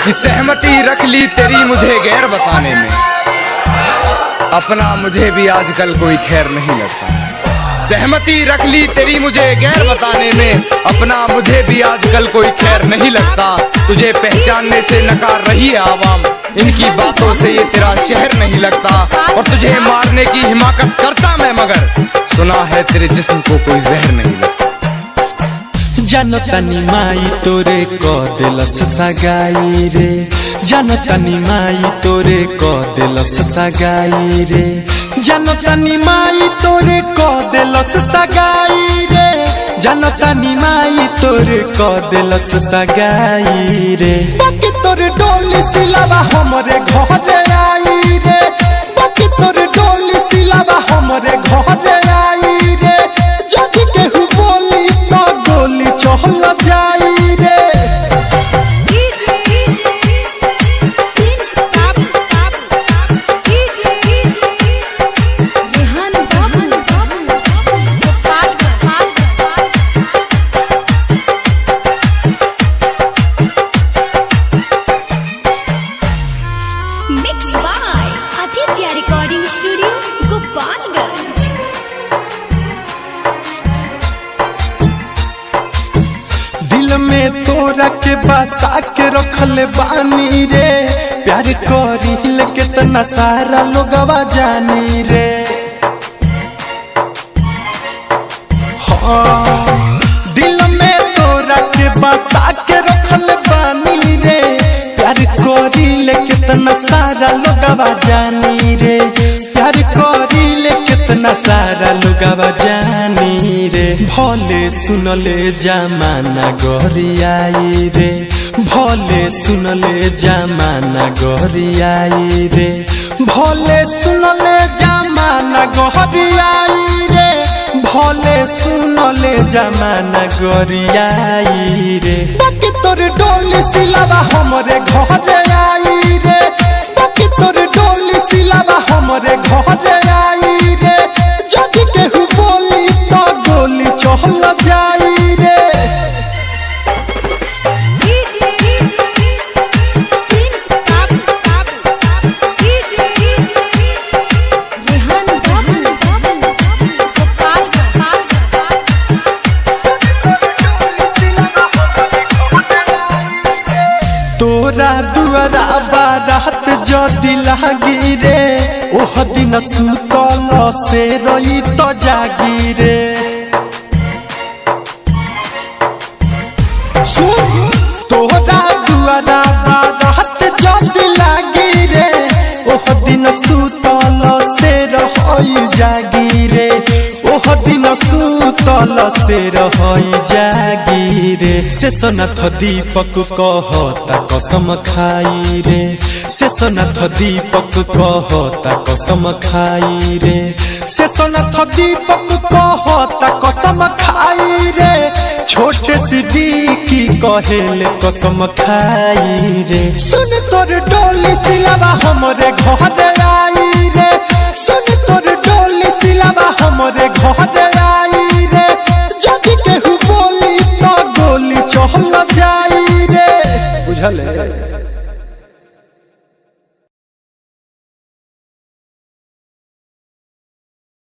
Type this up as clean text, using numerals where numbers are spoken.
कि सहमति रख ली तेरी मुझे गैर बताने में, अपना मुझे भी आजकल कोई खैर नहीं लगता। सहमति रख ली तेरी मुझे गैर बताने में, अपना मुझे भी आजकल कोई खैर नहीं लगता। तुझे पहचानने से नकार रही है आवाम, इनकी बातों से ये तेरा शहर नहीं लगता। और तुझे मारने की हिमाकत करता मैं, मगर सुना है तेरे जिस्म को कोई जहर नहीं लगता। जनतनी माई तोरे को दिलस सगाई रे, जनतनी माई तोरे को दिलस सगाई रे, जनतनी माई तोरे को दिलस सगाई रे, जनतनी माई तोरे को दिलस सगाई रे। बाकी तोरे डोली सिलावा हमरे घर आई रे, बाकी तोरे डोली सिलावा हमरे घर आई रे। जदि केहू बोली तो गोली चल जाई रे। Mixed by Aditya Recording Studio, Gopalganj। दिल में तोरा के बसा के रखले बानी रे, प्यार करिल कितना सारा लोगवा जानी रे। हाँ, दिल में तोरा के बसा के रखले बानी रे, प्यार करिल कितना सारा लोगवा जानी रे, प्यार करिल कितना सारा लोगवा जानी रे। भले सुनले जमाना गरियाई रे, भले सुनले जमाना गरियाई रे, भले सुनले जमाना गरियाई रे, भले सुनले जमाना गरियाई रे। बाकी तोर डोली सिलावा हमरे घर आई रे, बाकी तोर डोली सिलावा हमरे घर आई रे। जदि केहू बोली तो गोली चल जाई रे। तोरा दुआरा बारात जदि लागी रे, ओह दिन सुतल से रही तो जागी रे। सुन, तोरा दुआरा बारात जदि लागी रे, ओह दिन सुतल से रही जागी रे, ओह दिन सुतल से रही जागी रे। शेषनाथ दीपक कहता कसम खाई रे, शेषनाथ दीपक कहता कसम खाई रे, शेषनाथ दीपक कहता कसम खाई रे। छोटे सिद्दीकी कहेले कसम खाई रे। सुन तोर डोली सिलावा हमरे घर आई रे, सुन तोर डोली सिलावा हमरे घर आई रे। जदि केहू बोली तो गोली चल जाई रे। बुझल है।